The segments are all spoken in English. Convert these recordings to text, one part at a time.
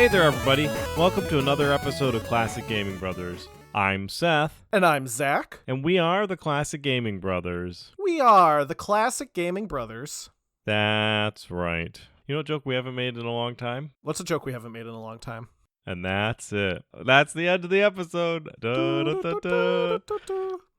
Hey there, everybody. Welcome to another episode of Classic Gaming Brothers. I'm Seth. And I'm Zach. And we are the Classic Gaming Brothers. We are the Classic Gaming Brothers. That's right. You know what joke we haven't made in a long time? What's a joke we haven't made in a long time? And that's it. That's the end of the episode.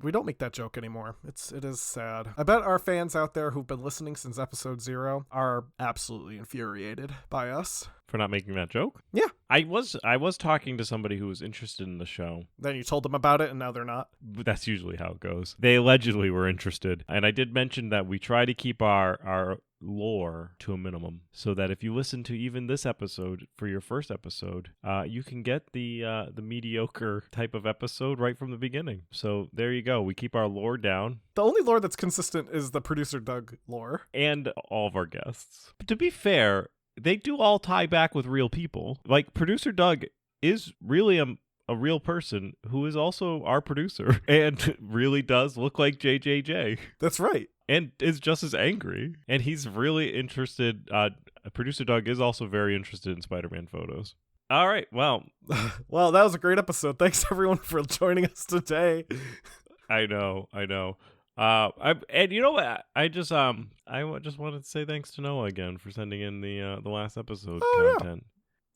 We don't make that joke anymore. It is sad. I bet our fans out there who've been listening since episode 0 are absolutely infuriated by us. For not making that joke? Yeah. I was talking to somebody who was interested in the show. Then you told them about it and now they're not. But that's usually how it goes. They allegedly were interested. And I did mention that we try to keep our lore to a minimum so that if you listen to even this episode for your first episode, you can get the mediocre type of episode right from the beginning. So there you go. We keep our lore down. The only lore that's consistent is the producer Doug lore. And all of our guests. But to be fair, they do all tie back with real people. Like, producer Doug is really a real person who is also our producer and really does look like JJJ. That's right. And is just as angry. And he's really interested. Producer Doug is also very interested in Spider-Man photos. All right, well. Well, that was a great episode. Thanks, everyone, for joining us today. I know. And you know what? I just wanted to say thanks to Noah again for sending in the last episode content.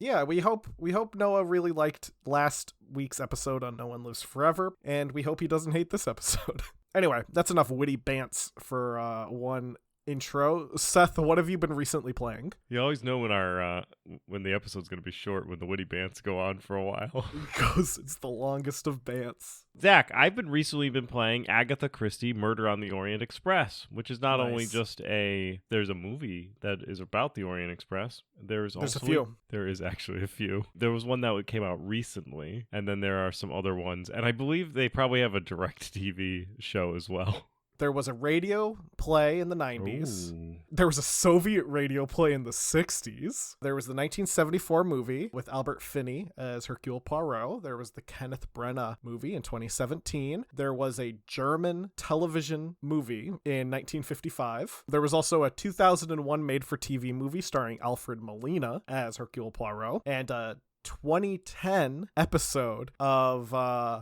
Yeah, we hope Noah really liked last week's episode on No One Lives Forever, and we hope he doesn't hate this episode. Anyway, that's enough witty bants for one intro. Seth, what have you been recently playing? You always know when the episode's going to be short when the witty bants go on for a while. Because it's the longest of bants. Zach, I've been recently playing Agatha Christie Murder on the Orient Express, which is not only just there's a movie that is about the Orient Express. There's a few. There is actually a few. There was one that came out recently, and then there are some other ones, and I believe they probably have a direct TV show as well. There was a radio play in the 90s. Ooh. There was a Soviet radio play in the 60s. There was the 1974 movie with Albert Finney as Hercule Poirot. There was the Kenneth Branagh movie in 2017. There was a German television movie in 1955. There was also a 2001 made-for-TV movie starring Alfred Molina as Hercule Poirot. And a 2010 episode of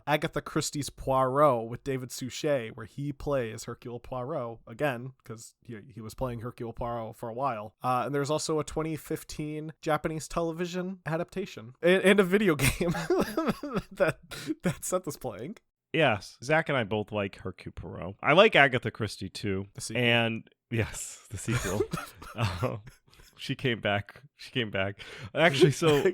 Agatha Christie's Poirot with David Suchet, where he plays Hercule Poirot again, because he was playing Hercule Poirot for a while. And there's also a 2015 Japanese television adaptation and a video game that Seth is playing. Yes, Zach and I both like Hercule Poirot. I like Agatha Christie too. The sequel. And yes, the sequel. She came back. Actually, so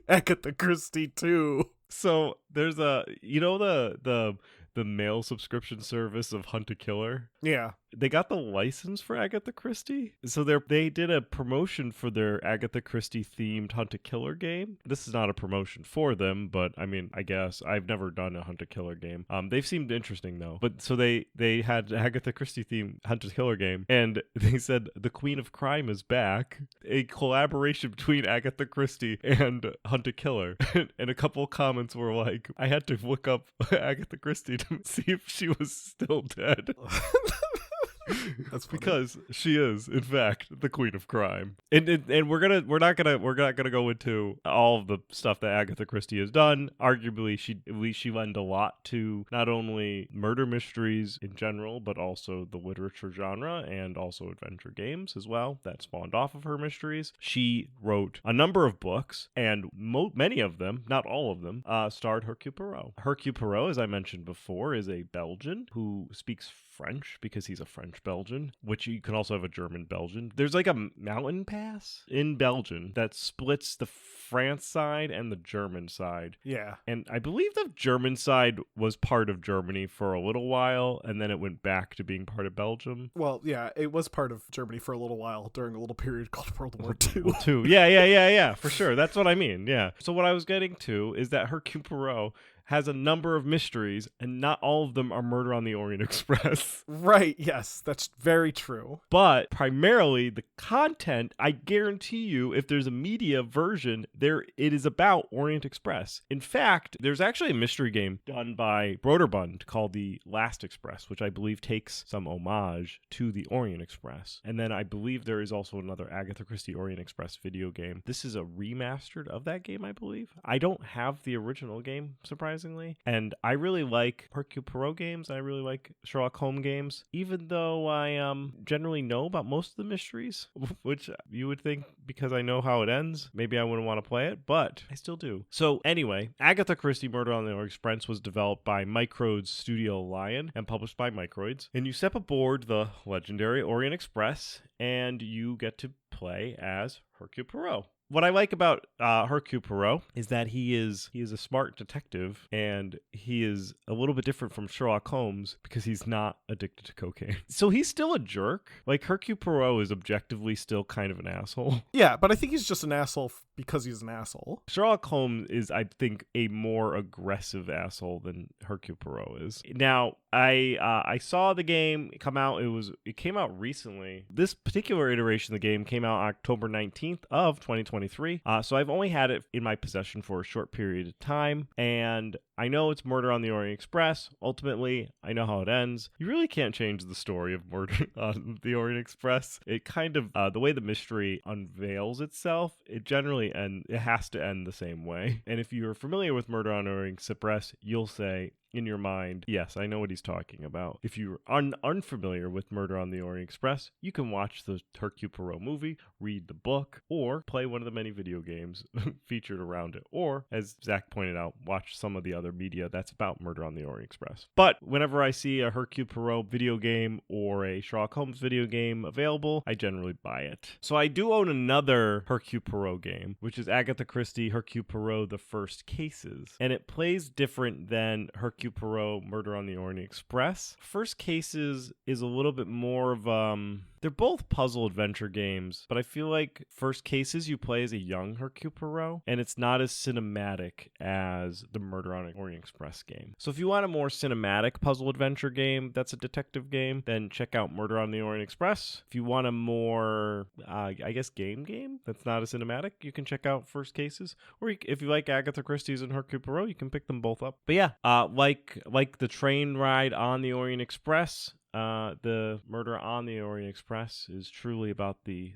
Agatha Christie too. So there's the mail subscription service of Hunt a Killer. Yeah. They got the license for Agatha Christie. So they did a promotion for their Agatha Christie themed Hunt a Killer game. This is not a promotion for them, but I mean, I guess I've never done a Hunt a Killer game. They've seemed interesting though. But so they had Agatha Christie themed Hunt a Killer game, and they said the Queen of Crime is back, a collaboration between Agatha Christie and Hunt a Killer. And a couple of comments were like, I had to look up Agatha Christie to see if she was still dead. That's funny. Because she is, in fact, the Queen of Crime, and we're not gonna go into all of the stuff that Agatha Christie has done. Arguably, she lent a lot to not only murder mysteries in general, but also the literature genre and also adventure games as well that spawned off of her mysteries. She wrote a number of books, and many of them, not all of them, starred Hercule Poirot. Hercule Poirot, as I mentioned before, is a Belgian who speaks French because he's a French Belgian, which you can also have a German Belgian. There's like a mountain pass in Belgium that splits the France side and the German side. Yeah. And I believe the German side was part of Germany for a little while, and then it went back to being part of Belgium. Well, yeah, it was part of Germany for a little while during a little period called World War II. Yeah, for sure. That's what I mean, yeah. So what I was getting to is that Hercule Poirot has a number of mysteries, and not all of them are Murder on the Orient Express. Right, yes, that's very true. But primarily the content, I guarantee you, if there's a media version, it is about Orient Express. In fact, there's actually a mystery game done by Broderbund called The Last Express, which I believe takes some homage to the Orient Express. And then I believe there is also another Agatha Christie Orient Express video game. This is a remastered of that game, I believe. I don't have the original game, surprisingly. And I really like Hercule Poirot games. I really like Sherlock Holmes games, even though I generally know about most of the mysteries, which you would think because I know how it ends, maybe I wouldn't want to play it, but I still do. So anyway, Agatha Christie Murder on the Orient Express was developed by Microids Studio Lion and published by Microids. And you step aboard the legendary Orient Express and you get to play as Hercule Poirot. What I like about Hercule Poirot is that he is a smart detective, and he is a little bit different from Sherlock Holmes because he's not addicted to cocaine. So he's still a jerk. Like, Hercule Poirot is objectively still kind of an asshole. Yeah, but I think he's just an asshole because he's an asshole. Sherlock Holmes is, I think, a more aggressive asshole than Hercule Poirot is. Now, I saw the game come out. It came out recently. This particular iteration of the game came out October 19th of 2023. So I've only had it in my possession for a short period of time, and I know it's Murder on the Orient Express. Ultimately, I know how it ends. You really can't change the story of Murder on the Orient Express. It kind of, the way the mystery unveils itself, it has to end the same way. And if you're familiar with Murder on the Orient Express, you'll say, in your mind, yes, I know what he's talking about. If you're unfamiliar with Murder on the Orient Express, you can watch the Hercule Poirot movie, read the book, or play one of the many video games featured around it. Or, as Zach pointed out, watch some of the other media that's about Murder on the Orient Express. But whenever I see a Hercule Poirot video game or a Sherlock Holmes video game available, I generally buy it. So I do own another Hercule Poirot game, which is Agatha Christie Hercule Poirot The First Cases. And it plays different than Hercule Poirot Murder on the Orient Express. First Cases is a little bit more of they're both puzzle adventure games, but I feel like First Cases you play as a young Hercule Poirot, and it's not as cinematic as the Murder on the Orient Express game. So if you want a more cinematic puzzle adventure game that's a detective game, then check out Murder on the Orient Express. If you want a more, game that's not as cinematic, you can check out First Cases. Or if you like Agatha Christie's and Hercule Poirot, you can pick them both up. But yeah, like the train ride on the Orient Express, the Murder on the Orient Express is truly about the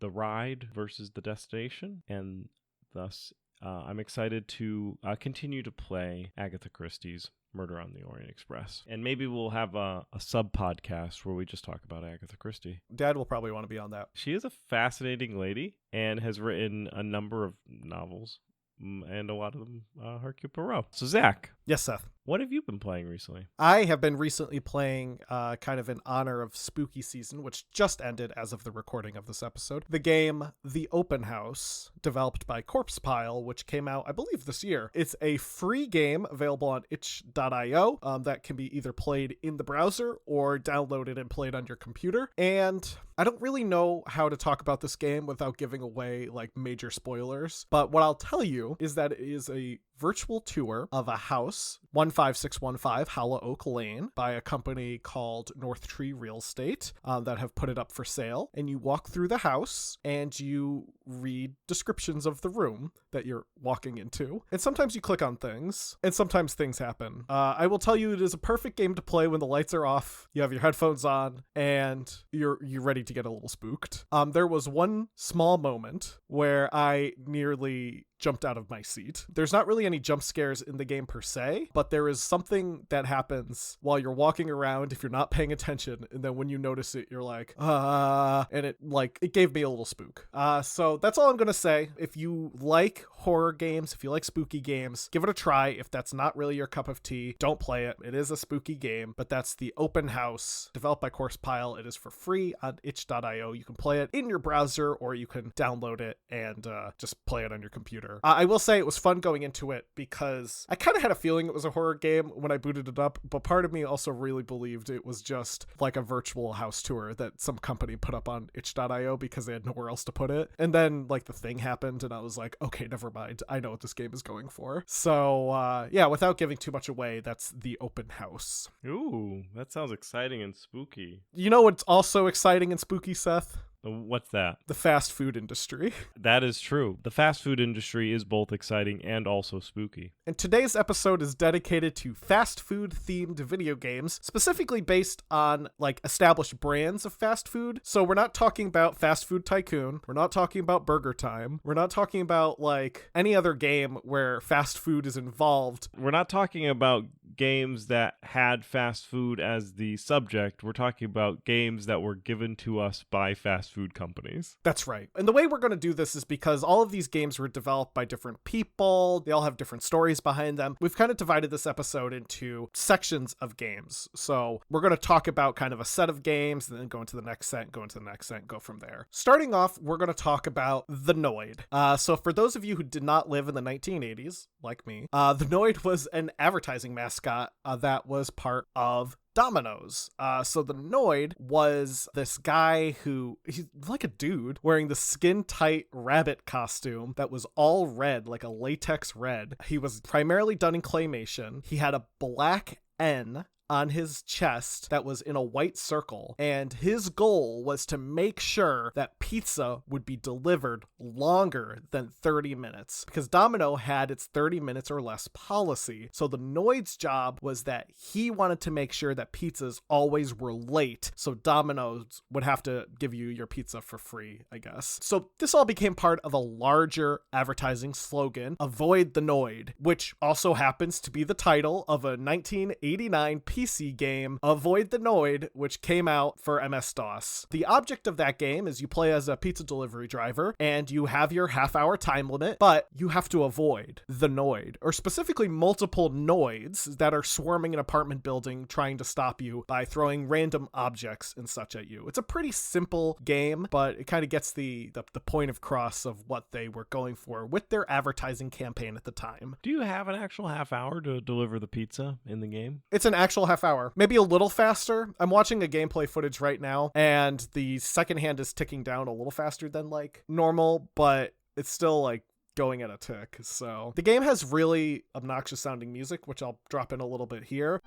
ride versus the destination, and thus I'm excited to continue to play Agatha Christie's Murder on the Orient Express. And maybe we'll have a sub-podcast where we just talk about Agatha Christie. Dad will probably want to be on that. She is a fascinating lady and has written a number of novels, and a lot of them Hercule Poirot. So Zach. Yes, Seth. What have you been playing recently? I have been recently playing, kind of in honor of spooky season, which just ended as of the recording of this episode, the game The Open House, developed by Corpse Pile, which came out, I believe, this year. It's a free game available on itch.io that can be either played in the browser or downloaded and played on your computer. And I don't really know how to talk about this game without giving away like major spoilers, but what I'll tell you is that it is a virtual tour of a house, 15615 Howla Oak Lane, by a company called North Tree Real Estate that have put it up for sale. And you walk through the house and you read descriptions of the room that you're walking into. And sometimes you click on things, and sometimes things happen. I will tell you, it is a perfect game to play when the lights are off, you have your headphones on, and you're ready to get a little spooked. There was one small moment where I nearly jumped out of my seat. There's not really any jump scares in the game per se, but there is something that happens while you're walking around if you're not paying attention, and then when you notice it, you're like, and it gave me a little spook. So that's all I'm gonna say. If you like horror games, if you like spooky games, give it a try. If that's not really your cup of tea, don't play it. It is a spooky game, but that's The Open House, developed by Corpse Pile. It is for free on itch.io. You can play it in your browser, or you can download it and just play it on your computer. I will say it was fun going into it because I kind of had a feeling it was a horror game when I booted it up, but part of me also really believed it was just like a virtual house tour that some company put up on itch.io because they had nowhere else to put it. And then like the thing happened and I was like, okay, never mind. I know what this game is going for. So, yeah, without giving too much away, that's the open house. Ooh, that sounds exciting and spooky. You know what's also exciting and spooky, Seth? What's that? The fast food industry. That is true. The fast food industry is both exciting and also spooky. And today's episode is dedicated to fast food themed video games, specifically based on like established brands of fast food. So we're not talking about Fast Food Tycoon. We're not talking about Burger Time. We're not talking about like any other game where fast food is involved. We're not talking about games that had fast food as the subject. We're talking about games that were given to us by fast food companies. That's right. And the way we're going to do this is because all of these games were developed by different people. They all have different stories behind them. We've kind of divided this episode into sections of games. So we're going to talk about kind of a set of games and then go into the next set, go into the next set, and go from there. Starting off, we're going to talk about the Noid. So for those of you who did not live in the 1980s, like me, the Noid was an advertising mascot that was part of Domino's. So the Noid was this guy who, he's like a dude wearing the skin tight rabbit costume that was all red, like a latex red. He was primarily done in claymation. He had a black N on his chest that was in a white circle, and his goal was to make sure that pizza would be delivered longer than 30 minutes because Domino had its 30 minutes or less policy. So the Noid's job was that he wanted to make sure that pizzas always were late, so Domino's would have to give you your pizza for free, I guess. So this all became part of a larger advertising slogan, Avoid the Noid, which also happens to be the title of a 1989 PC game, Avoid the Noid, which came out for MS-DOS. The object of that game is you play as a pizza delivery driver, and you have your half-hour time limit, but you have to avoid the Noid, or specifically multiple Noids that are swarming an apartment building trying to stop you by throwing random objects and such at you. It's a pretty simple game, but it kind of gets the point across of what they were going for with their advertising campaign at the time. Do you have an actual half hour to deliver the pizza in the game? It's an actual half hour, maybe a little faster. I'm watching a gameplay footage right now, and the second hand is ticking down a little faster than like normal, but it's still like going at a tick. So the game has really obnoxious sounding music, which I'll drop in a little bit here.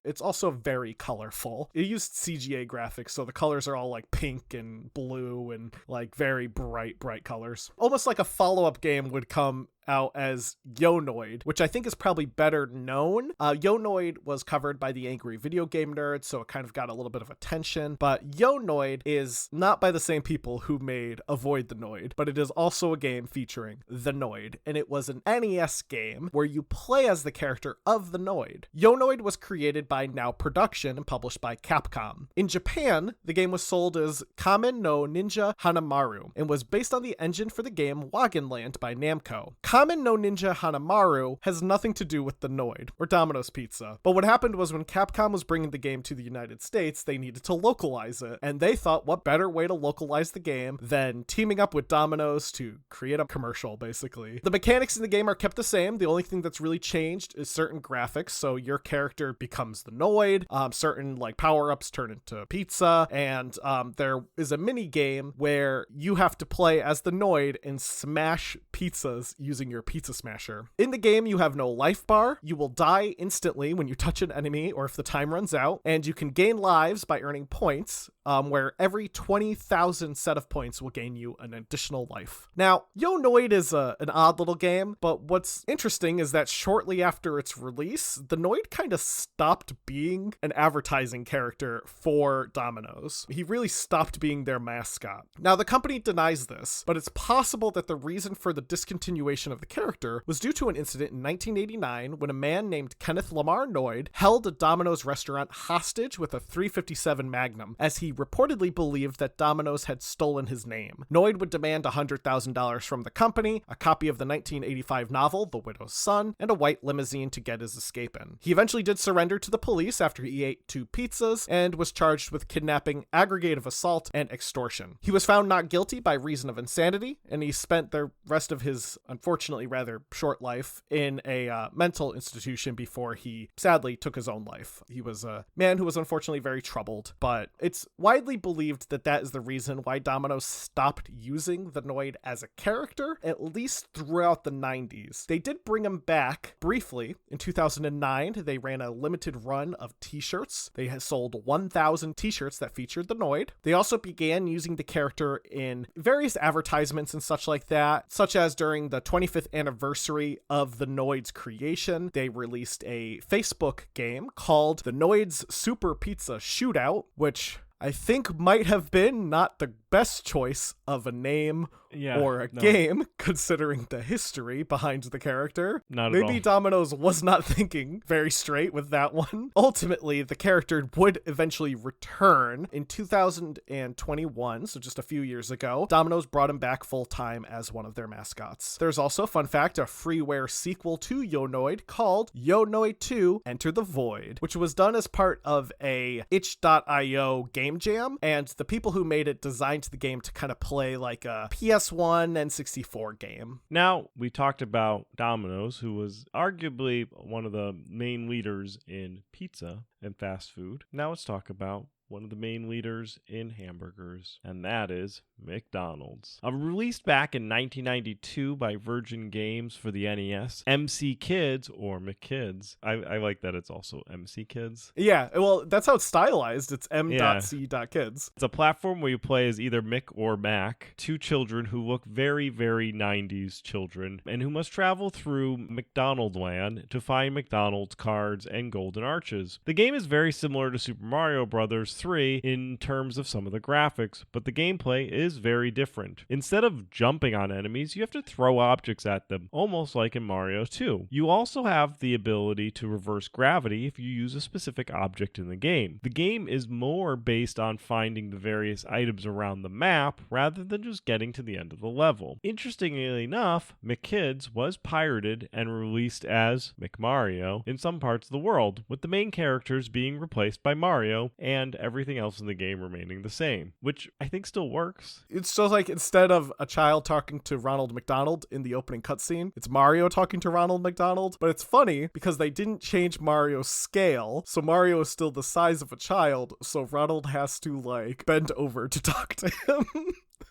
It's also very colorful. It used CGA graphics, so the colors are all like pink and blue and like very bright colors. Almost like a follow-up game would come out as Yo Noid, which I think is probably better known. Yo Noid was covered by the Angry Video Game Nerd, so it kind of got a little bit of attention. But Yo Noid is not by the same people who made Avoid the Noid, but it is also a game featuring the Noid, and it was an NES game where you play as the character of the Noid. Yo Noid was created by Now Production and published by Capcom. In Japan, the game was sold as Kamen no Ninja Hanamaru and was based on the engine for the game Wagonland by Namco. Kamen no Ninja Hanamaru has nothing to do with the Noid or Domino's Pizza, but what happened was when Capcom was bringing the game to the United States, they needed to localize it, and they thought what better way to localize the game than teaming up with Domino's to create a commercial, basically. The mechanics in the game are kept the same. The only thing that's really changed is certain graphics, so your character becomes the Noid, certain like power-ups turn into pizza, and there is a mini game where you have to play as the Noid and smash pizzas using your pizza smasher. In the game, you have no life bar. You will die instantly when you touch an enemy or if the time runs out, and you can gain lives by earning points, where every 20,000 set of points will gain you an additional life. Now, Yo Noid is an odd little game, but what's interesting is that shortly after its release, the Noid kind of stopped being an advertising character for Domino's. He really stopped being their mascot. Now, the company denies this, but it's possible that the reason for the discontinuation of the character was due to an incident in 1989 when a man named Kenneth Lamar Noid held a Domino's restaurant hostage with a .357 Magnum, as he reportedly believed that Domino's had stolen his name. Noid would demand $100,000 from the company, a copy of the 1985 novel The Widow's Son, and a white limousine to get his escape in. He eventually did surrender to the police after he ate 2 pizzas and was charged with kidnapping, aggregative assault, and extortion. He was found not guilty by reason of insanity, and he spent the rest of his unfortunate unfortunately rather short life in a mental institution before he sadly took his own life. He was a man who was unfortunately very troubled, but it's widely believed that that is the reason why Domino's stopped using the Noid as a character, at least throughout the 90s. They did bring him back briefly. In 2009, they ran a limited run of t-shirts. They had sold 1,000 t-shirts that featured the Noid. They also began using the character in various advertisements and such like that, such as during the 25th anniversary of the Noid's creation, they released a Facebook game called the Noid's Super Pizza Shootout, which I think might have been not the best choice of a name or a game, considering the history behind the character. Maybe Domino's was not thinking very straight with that one. Ultimately, the character would eventually return in 2021, so just a few years ago. Domino's brought him back full-time as one of their mascots. There's also, fun fact, a freeware sequel to Yo! Noid called Yo! Noid 2 Enter the Void, which was done as part of a itch.io game jam, and the people who made it designed the game to kind of play like a PS1 and 64 game. Now, we talked about Domino's, who was arguably one of the main leaders in pizza and fast food. Now let's talk about one of the main leaders in hamburgers, and that is McDonald's. Released back in 1992 by Virgin Games for the NES, MC Kids, or McKids. I like that it's also MC Kids. Yeah, well, that's how it's stylized. It's M.C.Kids. It's a platform where you play as either Mick or Mac, two children who look very, very 90s children, and who must travel through McDonald Land to find McDonald's cards and golden arches. The game is very similar to Super Mario Bros. 3 in terms of some of the graphics, but the gameplay is very different. Instead of jumping on enemies, you have to throw objects at them, almost like in Mario 2. You also have the ability to reverse gravity if you use a specific object in the game. The game is more based on finding the various items around the map rather than just getting to the end of the level. Interestingly enough, McKids was pirated and released as McMario in some parts of the world, with the main characters being replaced by Mario and everything else in the game remaining the same, which I think still works. It's just like instead of a child talking to Ronald McDonald in the opening cutscene, it's Mario talking to Ronald McDonald. But it's funny because they didn't change Mario's scale, so Mario is still the size of a child, so Ronald has to like bend over to talk to him.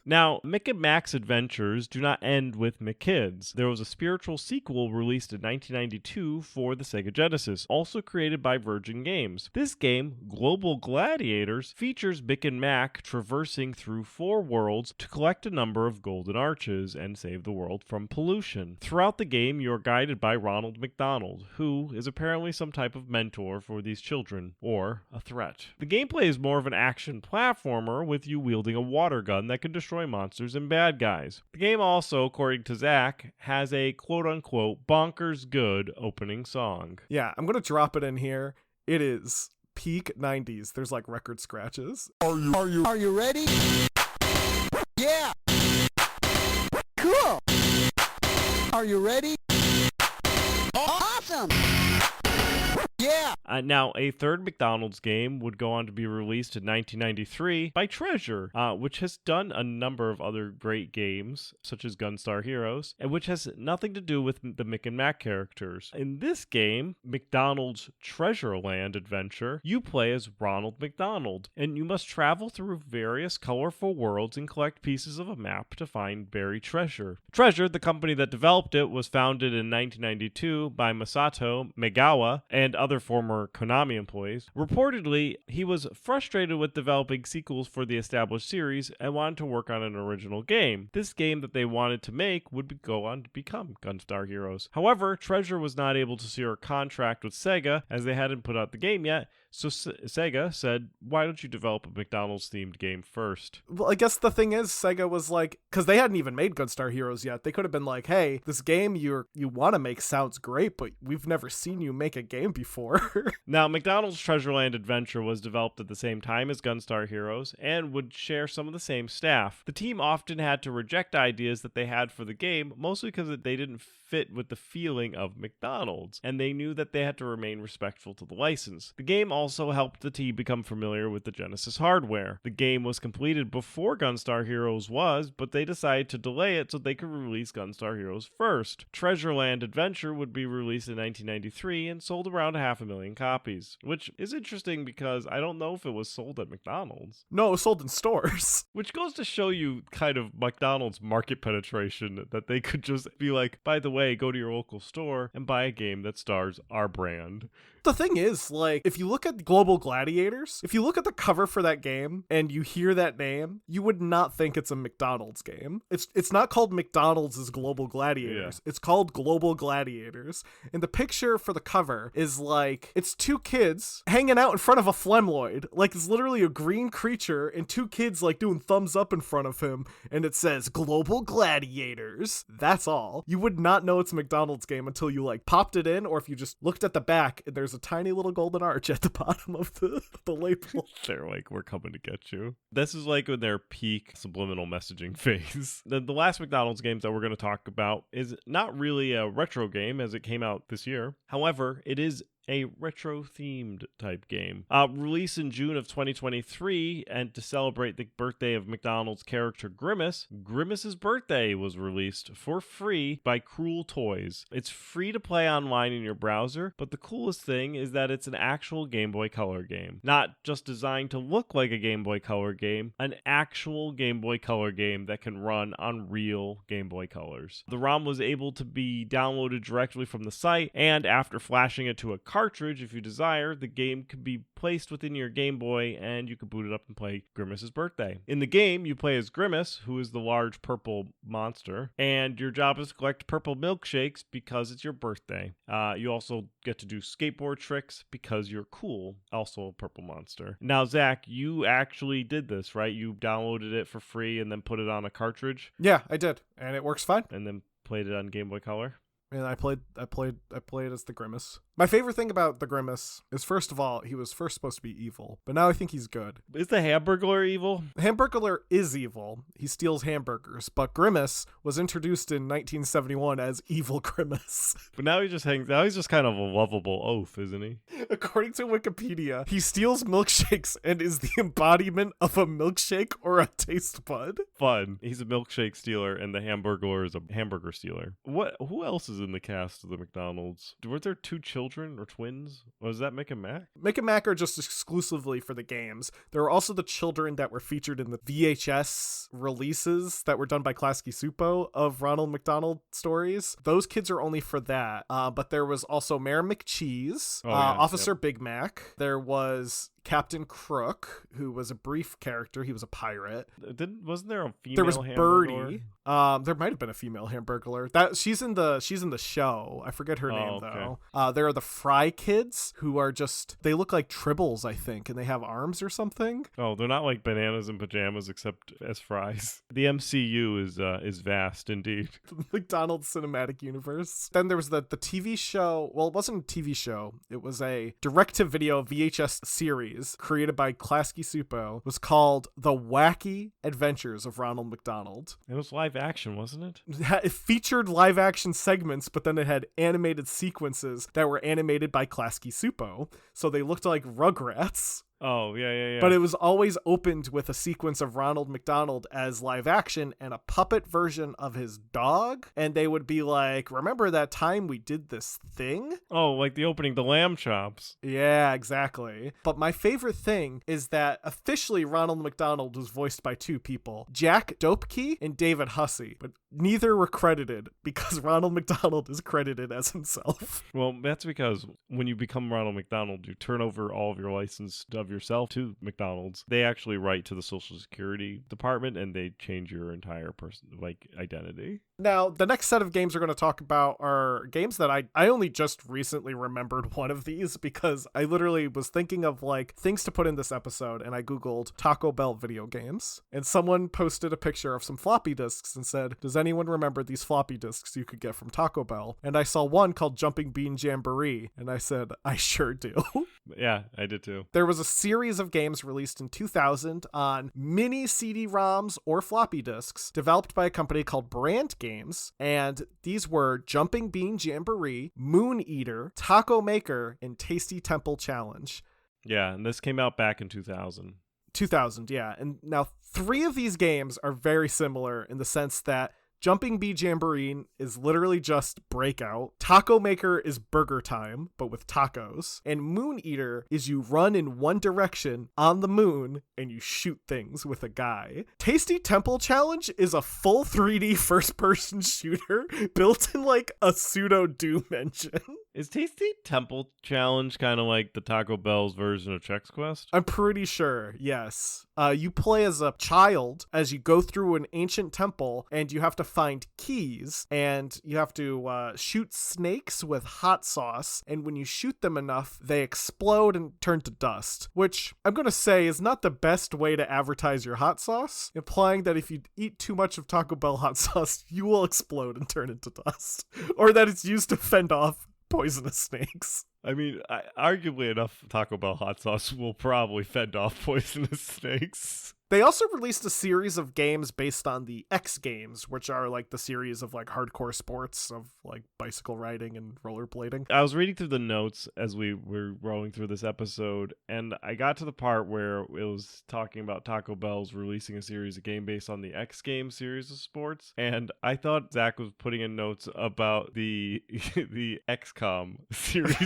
Now, Mick and Mac's adventures do not end with McKids. There was a spiritual sequel released in 1992 for the Sega Genesis, also created by Virgin Games. This game, Global Gladiators, features Mick and Mac traversing through 4 worlds to collect a number of golden arches and save the world from pollution. Throughout the game, you are guided by Ronald McDonald, who is apparently some type of mentor for these children, or a threat. The gameplay is more of an action platformer, with you wielding a water gun that can destroy monsters and bad guys. The game also, according to Zach, has a quote-unquote bonkers good opening song. Yeah, I'm gonna drop it in here. It is peak 90s. There's like record scratches. Are you ready? Yeah. Cool. Are you ready? Awesome. Yeah. Now, a third McDonald's game would go on to be released in 1993 by Treasure, which has done a number of other great games, such as Gunstar Heroes, and which has nothing to do with the Mick and Mac characters. In this game, McDonald's Treasure Land Adventure, you play as Ronald McDonald, and you must travel through various colorful worlds and collect pieces of a map to find buried treasure. Treasure, the company that developed it, was founded in 1992 by Masato Maegawa and other former Konami employees. Reportedly, he was frustrated with developing sequels for the established series and wanted to work on an original game. This game that they wanted to make would go on to become Gunstar Heroes. However, Treasure was not able to secure a contract with Sega as they hadn't put out the game yet, so Sega said, why don't you develop a McDonald's-themed game first? Well, I guess the thing is, Sega was like, because they hadn't even made Gunstar Heroes yet, they could have been like, hey, this game you want to make sounds great, but we've never seen you make a game before. Now, McDonald's Treasure Land Adventure was developed at the same time as Gunstar Heroes and would share some of the same staff. The team often had to reject ideas that they had for the game, mostly because they didn't fit with the feeling of McDonald's, and they knew that they had to remain respectful to the license. The game also helped the team become familiar with the Genesis hardware. The game was completed before Gunstar Heroes was, but they decided to delay it so they could release Gunstar Heroes first. Treasureland Adventure would be released in 1993 and sold around 500,000 copies, which is interesting because I don't know if it was sold at McDonald's. No, it was sold in stores. Which goes to show you kind of McDonald's market penetration, that they could just be like, by the way, go to your local store and buy a game that stars our brand. The thing is, like, if you look at Global Gladiators, if you look at the cover for that game and you hear that name, you would not think it's a McDonald's game. It's not called McDonald's as Global Gladiators. Yeah. It's called Global Gladiators. And the picture for the cover is like, it's two kids hanging out in front of a Flemloid. Like, it's literally a green creature and two kids like doing thumbs up in front of him. And it says Global Gladiators. That's all. You would not know it's a McDonald's game until you like popped it in, or if you just looked at the back and there's a tiny little golden arch at the bottom of the label. They're like, we're coming to get you. This is like in their peak subliminal messaging phase. The last McDonald's games that we're going to talk about is not really a retro game as it came out this year. However, it is a retro-themed type game. Released in June of 2023, and to celebrate the birthday of McDonald's character Grimace, Grimace's Birthday was released for free by Cruel Toys. It's free to play online in your browser, but the coolest thing is that it's an actual Game Boy Color game. Not just designed to look like a Game Boy Color game, an actual Game Boy Color game that can run on real Game Boy Colors. The ROM was able to be downloaded directly from the site, and after flashing it to a cartridge, if you desire, the game could be placed within your Game Boy and you could boot it up and play Grimace's Birthday. In the game, you play as Grimace, who is the large purple monster, and your job is to collect purple milkshakes because it's your birthday. You also get to do skateboard tricks because you're cool, also a purple monster. Now, Zach, you actually did this, right? You downloaded it for free and then put it on a cartridge? Yeah, I did, and it works fine. And then played it on Game Boy Color? And I played as the Grimace. My favorite thing about the Grimace is, first of all, he was first supposed to be evil, but now I think he's good. Is the Hamburglar evil? The Hamburglar is evil. He steals hamburgers, but Grimace was introduced in 1971 as Evil Grimace. But now he just hangs out. He's just kind of a lovable oaf, isn't he? According to Wikipedia, he steals milkshakes and is the embodiment of a milkshake or a taste bud. Fun. He's a milkshake stealer, and the Hamburglar is a hamburger stealer. Who else is in the cast of the McDonald's? Were there two children or twins? Was that Mick and Mac? Mick and Mac are just exclusively for the games. There were also the children that were featured in the VHS releases that were done by Klasky Supo of Ronald McDonald stories. Those kids are only for that. But there was also Mayor McCheese, Officer Big Mac. There was Captain Crook, who was a brief character. He was a pirate. Wasn't there a female? There was Hamburglar? Birdie. There might have been a female Hamburglar. She's in the show. I forget her name though. There are the Fry Kids, who are they look like tribbles, I think, and they have arms or something. Oh, they're not like bananas in pajamas, except as fries. The MCU is vast indeed. The McDonald's Cinematic Universe. Then there was the TV show. Well, it wasn't a TV show. It was a direct-to-video VHS series created by Klasky Supo. It was called The Wacky Adventures of Ronald McDonald. It was live action, wasn't it? It featured live action segments, but then it had animated sequences that were animated by Klasky Supo. So they looked like Rugrats. Oh, yeah. But it was always opened with a sequence of Ronald McDonald as live action and a puppet version of his dog. And they would be like, remember that time we did this thing? Oh, like the opening, the lamb chops. Yeah, exactly. But my favorite thing is that officially Ronald McDonald was voiced by two people, Jack Dopke and David Hussey. But neither were credited because Ronald McDonald is credited as himself. Well, that's because when you become Ronald McDonald, you turn over all of your license of yourself to McDonald's. They actually write to the Social Security Department and they change your entire identity. Now, the next set of games we're going to talk about are games that I only just recently remembered one of these because I literally was thinking of things to put in this episode, and I Googled Taco Bell video games, and someone posted a picture of some floppy disks and said, does anyone remember these floppy disks you could get from Taco Bell? And I saw one called Jumping Bean Jamboree, and I said, I sure do. Yeah, I did too. There was a series of games released in 2000 on mini CD-ROMs or floppy disks developed by a company called Brand Games, and these were Jumping Bean Jamboree, Moon Eater, Taco Maker, and Tasty Temple Challenge. Yeah, and this came out back in 2000. 2000, yeah. And now 3 of these games are very similar in the sense that Jumping Bee Jamboree is literally just Breakout. Taco Maker is Burger Time, but with tacos. And Moon Eater is you run in one direction on the moon and you shoot things with a guy. Tasty Temple Challenge is a full 3D first-person shooter built in like a pseudo Doom engine. Is Tasty Temple Challenge kind of like the Taco Bell's version of Chex Quest? I'm pretty sure, yes. You play as a child as you go through an ancient temple, and you have to find keys, and you have to shoot snakes with hot sauce, and when you shoot them enough, they explode and turn to dust, which I'm going to say is not the best way to advertise your hot sauce, implying that if you eat too much of Taco Bell hot sauce, you will explode and turn into dust, or that it's used to fend off poisonous snakes. I mean, arguably enough Taco Bell hot sauce will probably fend off poisonous snakes. They also released a series of games based on the X Games, which are like the series of like hardcore sports of like bicycle riding and rollerblading. I was reading through the notes as we were rolling through this episode, and I got to the part where it was talking about Taco Bell's releasing a series of game based on the X Games series of sports, and I thought Zach was putting in notes about the the XCOM series.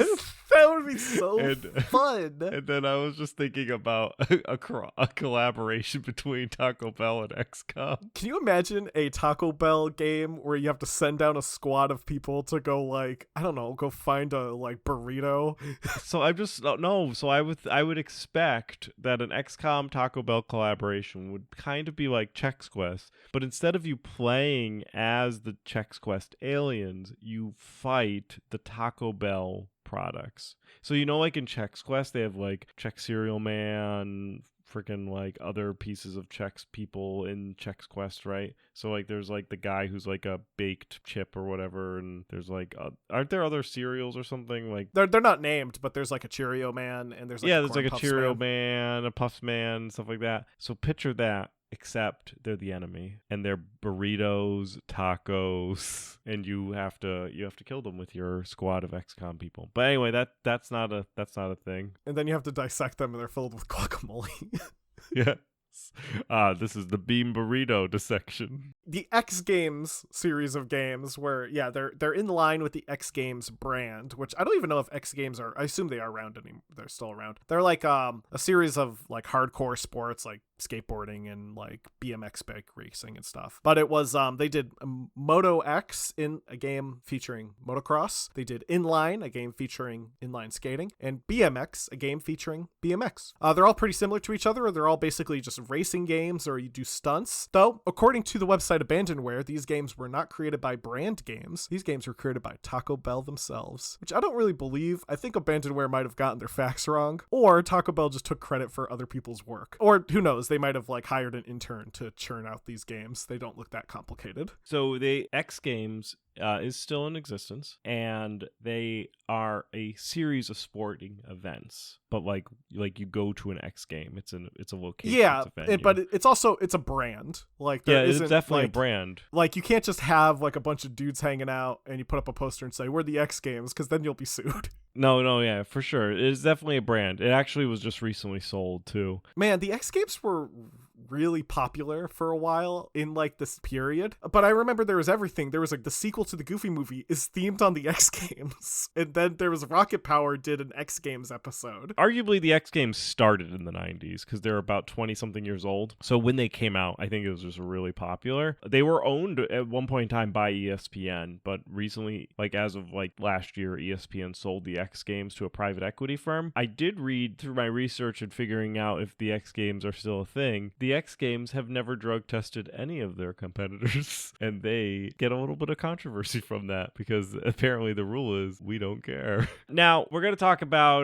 That would be so fun. And then I was just thinking about a collaboration between Taco Bell and XCOM. Can you imagine a Taco Bell game where you have to send down a squad of people to go like, I don't know, go find a like burrito? So I'm just no. So I would expect that an XCOM Taco Bell collaboration would kind of be like Chex Quest, but instead of you playing as the Chex Quest aliens, you fight the Taco Bell products. So like in Chex Quest they have like Chex Cereal Man, freaking like other pieces of Chex people in Chex Quest, right? So like there's like the guy who's like a baked chip or whatever, and there's like aren't there other cereals or something like they're not named, but there's like a Cheerio Man and there's like there's like a Cheerio Man, a Puffs Man, stuff like that. So picture that, except they're the enemy and they're burritos, tacos, and you have to kill them with your squad of XCOM people. But anyway, that's not a thing. And then you have to dissect them and they're filled with guacamole. Yes. This is the bean burrito dissection. The X Games series of games where, yeah, they're in line with the X Games brand, which I don't even know if X Games are, I assume they are around anymore. They're still around. They're like a series of like hardcore sports like skateboarding and like BMX bike racing and stuff. But it was, they did Moto X in a game featuring motocross. They did Inline, a game featuring inline skating, and BMX, a game featuring BMX. They're all pretty similar to each other, or they're all basically just racing games or you do stunts. Though, according to the website Abandonware, these games were not created by Brand Games. These games were created by Taco Bell themselves, which I don't really believe. I think Abandonware might have gotten their facts wrong, or Taco Bell just took credit for other people's work. Or who knows, they might have like hired an intern to churn out these games. They don't look that complicated. So the X Games is still in existence, and they are a series of sporting events. But like you go to an X game, it's a location. Yeah, it's a venue. but it's a brand. Like it's definitely a brand. Like you can't just have like a bunch of dudes hanging out and you put up a poster and say we're the X Games, because then you'll be sued. No, yeah, for sure. It is definitely a brand. It actually was just recently sold too. Man, the X Games were really popular for a while in like this period, but I remember there was everything. There was like the sequel to the Goofy movie is themed on the X Games, and then there was Rocket Power did an X Games episode. Arguably the X Games started in the 90s because they're about 20 something years old, so when they came out I think it was just really popular. They were owned at one point in time by ESPN, but recently, like as of like last year, ESPN sold the X Games to a private equity firm. I did read through my research and figuring out if the X Games are still a thing. The X Games have never drug tested any of their competitors, and they get a little bit of controversy from that because apparently the rule is we don't care. Now, we're going to talk about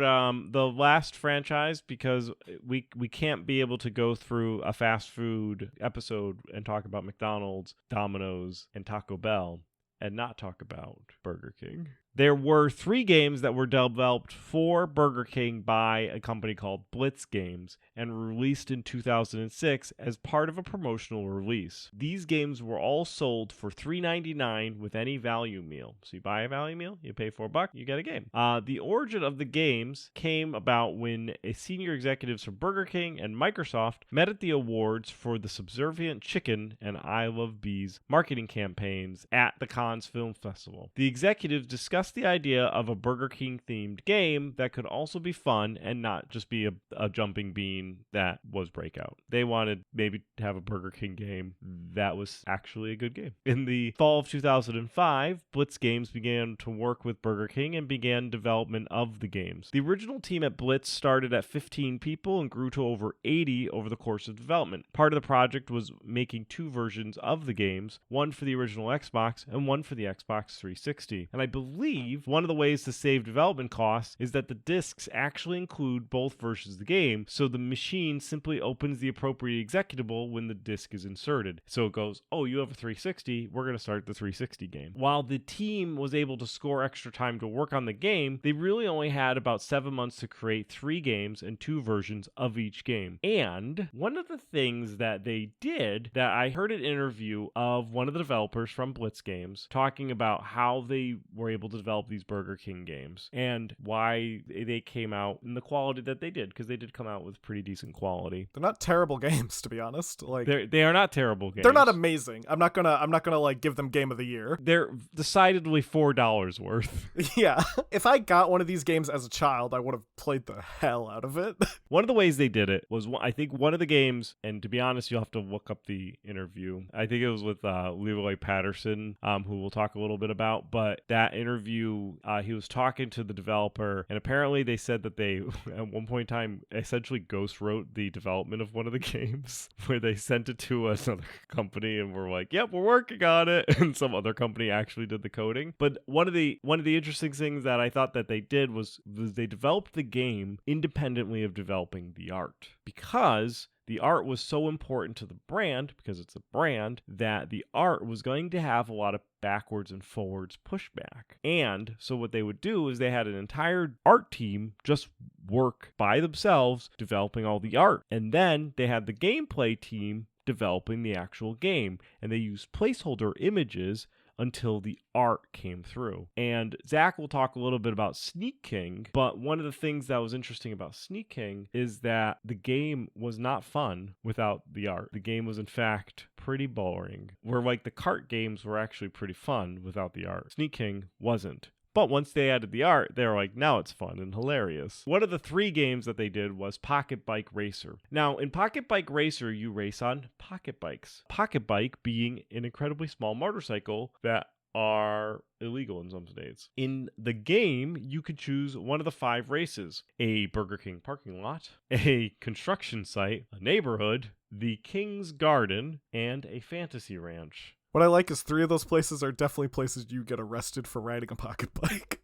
the last franchise because we can't be able to go through a fast food episode and talk about McDonald's, Domino's, and Taco Bell and not talk about Burger King. There were 3 games that were developed for Burger King by a company called Blitz Games and released in 2006 as part of a promotional release. These games were all sold for $3.99 with any value meal. So you buy a value meal, you pay $4, you get a game. The origin of the games came about when senior executives from Burger King and Microsoft met at the awards for the Subservient Chicken and I Love Bees marketing campaigns at the Cannes Film Festival. The executives discussed the idea of a Burger King themed game that could also be fun and not just be a jumping bean that was Breakout. They wanted maybe to have a Burger King game that was actually a good game. In the fall of 2005, Blitz Games began to work with Burger King and began development of the games. The original team at Blitz started at 15 people and grew to over 80 over the course of development. Part of the project was making 2 versions of the games, one for the original Xbox and one for the Xbox 360. And I believe one of the ways to save development costs is that the discs actually include both versions of the game, so the machine simply opens the appropriate executable when the disc is inserted. So it goes, oh, you have a 360, we're going to start the 360 game. While the team was able to score extra time to work on the game, they really only had about 7 months to create 3 games and 2 versions of each game. And one of the things that they did, that I heard an interview of one of the developers from Blitz Games talking about how they were able to develop these Burger King games and why they came out in the quality that they did, because they did come out with pretty decent quality. They're not terrible games, to be honest. Like they are not terrible games. They're not amazing. I'm not gonna like give them game of the year. They're decidedly $4 worth. Yeah. If I got one of these games as a child, I would have played the hell out of it. One of the ways they did it was, I think one of the games, and to be honest, you'll have to look up the interview. I think it was with Leroy Patterson, who we'll talk a little bit about, but that interview, he was talking to the developer, and apparently they said that they, at one point in time, essentially ghost wrote the development of one of the games, where they sent it to another company and were like, yep, we're working on it, and some other company actually did the coding. But one of the interesting things that I thought that they did was they developed the game independently of developing the art, because the art was so important to the brand, because it's a brand, that the art was going to have a lot of backwards and forwards pushback. And so what they would do is they had an entire art team just work by themselves developing all the art. And then they had the gameplay team developing the actual game. And they used placeholder images until the art came through. And Zach will talk a little bit about Sneak King, but one of the things that was interesting about Sneak King is that the game was not fun without the art. The game was in fact pretty boring, where like the kart games were actually pretty fun without the art. Sneak King wasn't. But once they added the art, they were like, now it's fun and hilarious. One of the 3 games that they did was Pocket Bike Racer. Now, in Pocket Bike Racer, you race on pocket bikes. Pocket bike being an incredibly small motorcycle that are illegal in some states. In the game, you could choose one of the 5 races: a Burger King parking lot, a construction site, a neighborhood, the King's Garden, and a fantasy ranch. What I like is 3 of those places are definitely places you get arrested for riding a pocket bike.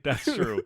That's true.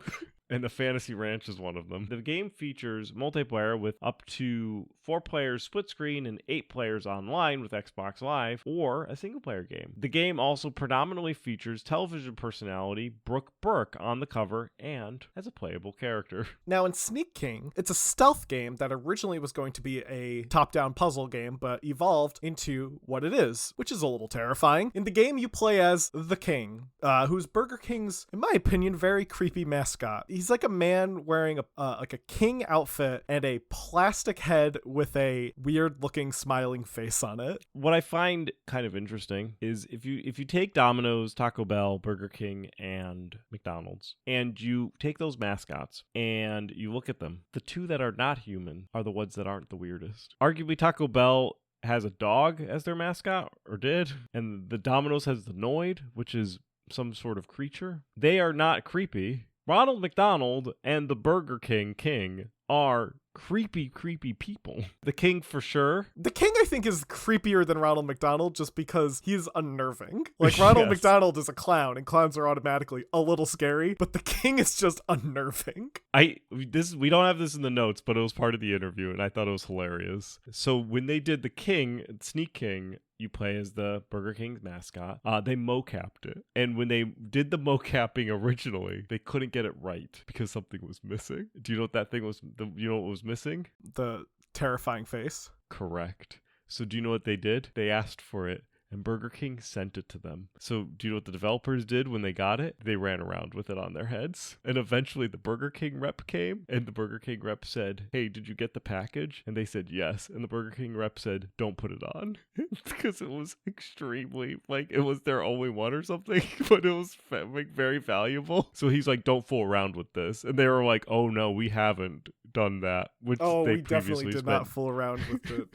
And the Fantasy Ranch is one of them. The game features multiplayer with up to 4 players split screen and 8 players online with Xbox Live, or a single player game. The game also predominantly features television personality Brooke Burke on the cover and as a playable character. Now in Sneak King, it's a stealth game that originally was going to be a top-down puzzle game, but evolved into what it is, which is a little terrifying. In the game, you play as the King, who's Burger King's, in my opinion, very creepy mascot. He's like a man wearing a king outfit and a plastic head with a weird looking smiling face on it. What I find kind of interesting is if you take Domino's, Taco Bell, Burger King, and McDonald's, and you take those mascots and you look at them, the 2 that are not human are the ones that aren't the weirdest. Arguably, Taco Bell has a dog as their mascot, or did, and the Domino's has the Noid, which is some sort of creature. They are not creepy. Ronald McDonald and the Burger King are creepy people. The king for sure. The king, I think, is creepier than Ronald McDonald just because he's unnerving. Like, Ronald Yes. McDonald is a clown, and clowns are automatically a little scary, but the king is just unnerving. We don't have this in the notes, but it was part of the interview, and I thought it was hilarious. So when they did the king, Sneak King, you play as the Burger King mascot. They mocapped it. And when they did the mocapping originally, they couldn't get it right because something was missing. Do you know what that thing was? You know what was missing? The terrifying face. Correct. So do you know what they did? They asked for it, and Burger King sent it to them. So do you know what the developers did when they got it? They ran around with it on their heads. And eventually the Burger King rep came, and the Burger King rep said, "Hey, did you get the package?" And they said yes. And the Burger King rep said, "Don't put it on." Because it was extremely, like, it was their only one or something, but it was like very valuable. So he's like, "Don't fool around with this." And they were like, "Oh no, we haven't done that." Which Oh, they we definitely did spent not fool around with it.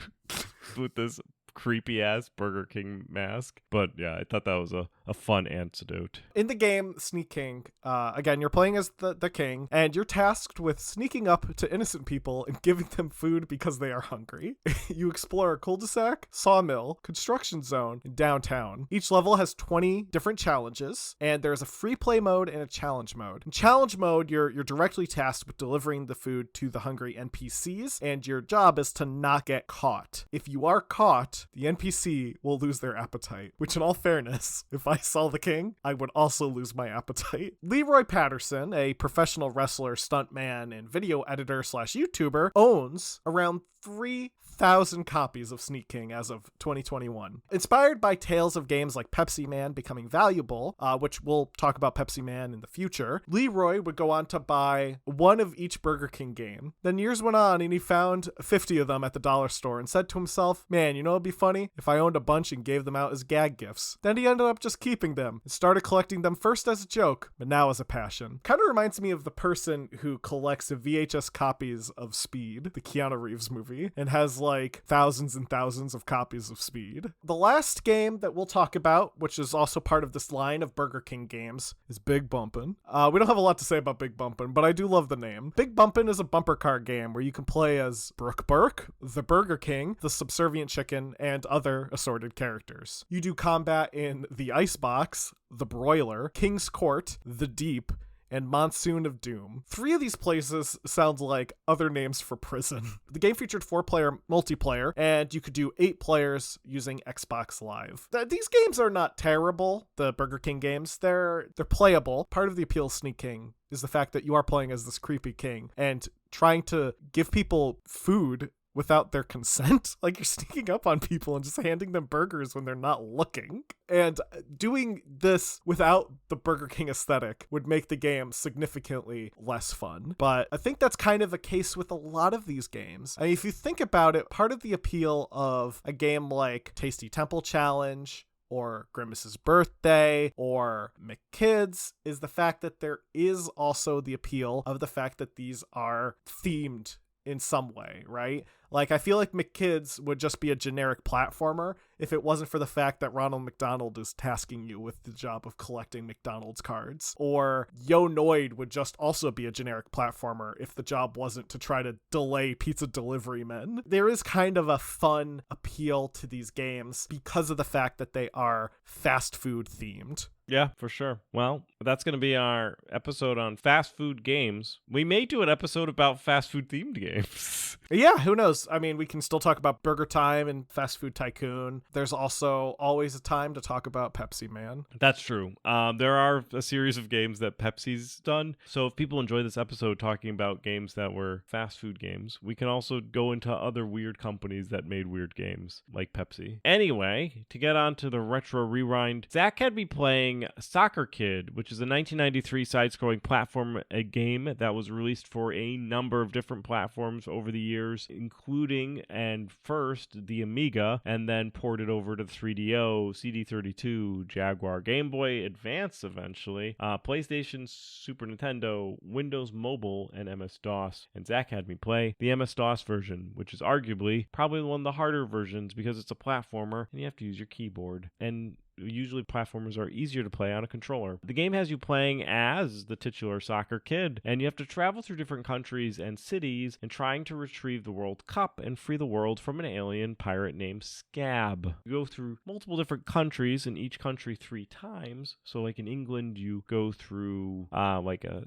with this creepy ass Burger King mask. But yeah, I thought that was a fun antidote. In the game Sneak King, again, you're playing as the king, and you're tasked with sneaking up to innocent people and giving them food because they are hungry. You explore a cul-de-sac, sawmill, construction zone, and downtown. Each level has 20 different challenges, and there's a free play mode and a challenge mode. In challenge mode, you're directly tasked with delivering the food to the hungry NPCs, and your job is to not get caught. If you are caught, the NPC will lose their appetite, which in all fairness, if I saw the king, I would also lose my appetite. Leroy Patterson, a professional wrestler, stuntman, and video editor / YouTuber, owns around 3,000 copies of Sneak King as of 2021. Inspired by tales of games like Pepsi Man becoming valuable, which we'll talk about Pepsi Man in the future, Leroy would go on to buy one of each Burger King game. Then years went on and he found 50 of them at the dollar store and said to himself, "Man, you know it'd be funny if I owned a bunch and gave them out as gag gifts." Then he ended up just keeping them and started collecting them first as a joke, but now as a passion. Kind of reminds me of the person who collects VHS copies of Speed, the Keanu Reeves movie, and has like thousands and thousands of copies of Speed. The last game that we'll talk about, which is also part of this line of Burger King games, is Big Bumpin'. We don't have a lot to say about Big Bumpin', but I do love the name. Big Bumpin' is a bumper car game where you can play as Brooke Burke, the Burger King, the Subservient Chicken, and other assorted characters. You do combat in the Icebox, the Broiler, King's Court, the Deep, and Monsoon of Doom. 3 of these places sound like other names for prison. The game featured 4-player multiplayer, and you could do 8 players using Xbox Live. These games are not terrible, the Burger King games. They're playable. Part of the appeal of Sneak King is the fact that you are playing as this creepy king and trying to give people food without their consent. Like, you're sneaking up on people and just handing them burgers when they're not looking. And doing this without the Burger King aesthetic would make the game significantly less fun. But I think that's kind of a case with a lot of these games. I mean, if you think about it, part of the appeal of a game like Tasty Temple Challenge or Grimace's Birthday or McKids is the fact that there is also the appeal of the fact that these are themed in some way, right? Like, I feel like McKids would just be a generic platformer if it wasn't for the fact that Ronald McDonald is tasking you with the job of collecting McDonald's cards. Or Yo Noid would just also be a generic platformer if the job wasn't to try to delay pizza delivery men. There is kind of a fun appeal to these games because of the fact that they are fast food themed. Yeah, for sure. Well, that's going to be our episode on fast food games. We may do an episode about fast food themed games. Yeah, who knows? I mean, we can still talk about Burger Time and Fast Food Tycoon. There's also always a time to talk about Pepsi Man. That's true. There are a series of games that Pepsi's done. So if people enjoy this episode talking about games that were fast food games, we can also go into other weird companies that made weird games, like Pepsi. Anyway, to get on to the retro rewind, Zach had me playing Soccer Kid, which is a 1993 side-scrolling platform game that was released for a number of different platforms over the years, including, and first, the Amiga, and then ported over to the 3DO, CD32, Jaguar, Game Boy Advance eventually, PlayStation, Super Nintendo, Windows Mobile, and MS-DOS. And Zach had me play the MS-DOS version, which is arguably probably one of the harder versions because it's a platformer and you have to use your keyboard. And usually platformers are easier to play on a controller. The game has you playing as the titular soccer kid, and you have to travel through different countries and cities and trying to retrieve the World Cup and free the world from an alien pirate named Scab. You go through multiple different countries, in each country 3 times. So like in England, you go through like a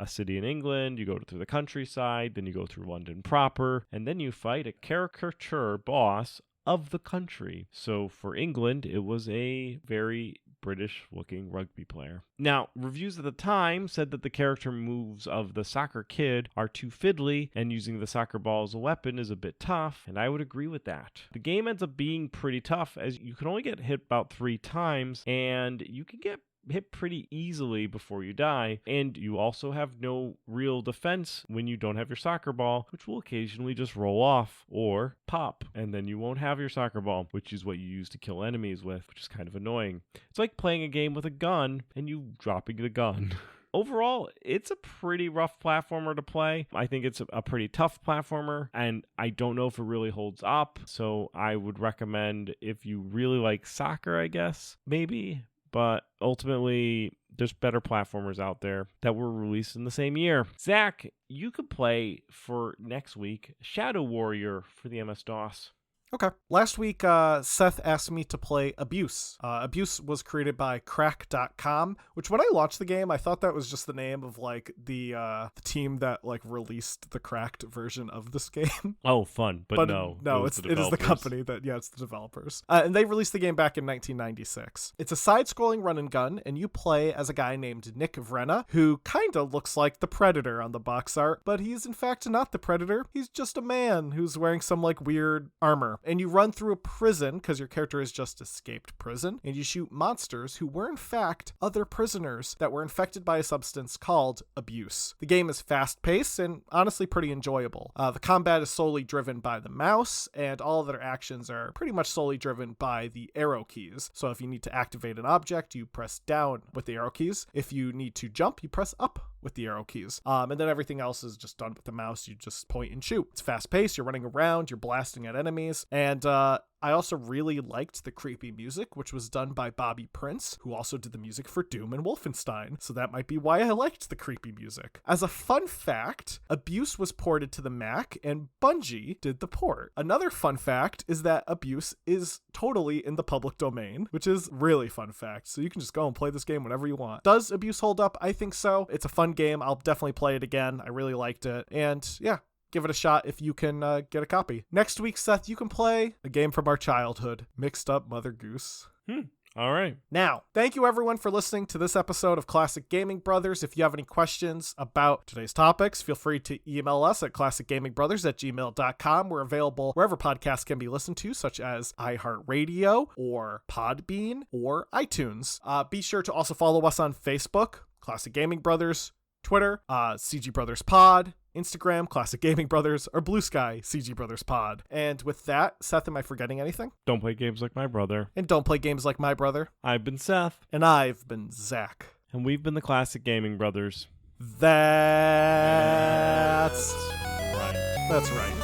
city in England, you go through the countryside, then you go through London proper, and then you fight a caricature boss of the country. So for England, it was a very British-looking rugby player. Now, reviews at the time said that the character moves of the soccer kid are too fiddly, and using the soccer ball as a weapon is a bit tough, and I would agree with that. The game ends up being pretty tough, as you can only get hit about 3 times, and you can get hit pretty easily before you die, and you also have no real defense when you don't have your soccer ball, which will occasionally just roll off or pop, and then you won't have your soccer ball, which is what you use to kill enemies with, which is kind of annoying. It's like playing a game with a gun and you dropping the gun. Overall, it's a pretty rough platformer to play. I think it's a pretty tough platformer, and I don't know if it really holds up, so I would recommend, if you really like soccer, I guess, maybe. But ultimately, there's better platformers out there that were released in the same year. Zach, you could play for next week Shadow Warrior for the MS-DOS. Okay. Last week, Seth asked me to play Abuse. Abuse was created by Crack.com, which when I launched the game, I thought that was just the name of like the team that like released the cracked version of this game. Oh, fun. But no, it is the company that, it's the developers. And they released the game back in 1996. It's a side-scrolling run and gun, and you play as a guy named Nick Vrenna, who kind of looks like the Predator on the box art, but he's in fact not the Predator. He's just a man who's wearing some like weird armor. And you run through a prison because your character has just escaped prison, and you shoot monsters who were in fact other prisoners that were infected by a substance called Abuse. The game is fast-paced and honestly pretty enjoyable. The combat is solely driven by the mouse, and all of their actions are pretty much solely driven by the arrow keys. So if you need to activate an object, you press down with the arrow keys. If you need to jump, you press up with the arrow keys. And then everything else is just done with the mouse. You just point and shoot. It's fast-paced, you're running around, you're blasting at enemies, and I also really liked the creepy music, which was done by Bobby Prince, who also did the music for Doom and Wolfenstein. So that might be why I liked the creepy music. As a fun fact, Abuse was ported to the Mac, and Bungie did the port. Another fun fact is that Abuse is totally in the public domain, which is really fun fact. So you can just go and play this game whenever you want. Does Abuse hold up? I think so. It's a fun game. I'll definitely play it again. I really liked it. And yeah, give it a shot if you can get a copy. Next week, Seth, you can play a game from our childhood, Mixed Up Mother Goose. All right. Now, thank you everyone for listening to this episode of Classic Gaming Brothers. If you have any questions about today's topics, feel free to email us at classicgamingbrothers@gmail.com. We're available wherever podcasts can be listened to, such as iHeartRadio or Podbean or iTunes. Be sure to also follow us on Facebook, Classic Gaming Brothers, Twitter, CG Brothers Pod, Instagram, Classic Gaming Brothers, or Blue Sky, CG Brothers Pod. And with that, Seth, am I forgetting anything? Don't play games like my brother. And don't play games like my brother. I've been Seth. And I've been Zach. And we've been the Classic Gaming Brothers. That's right. That's right.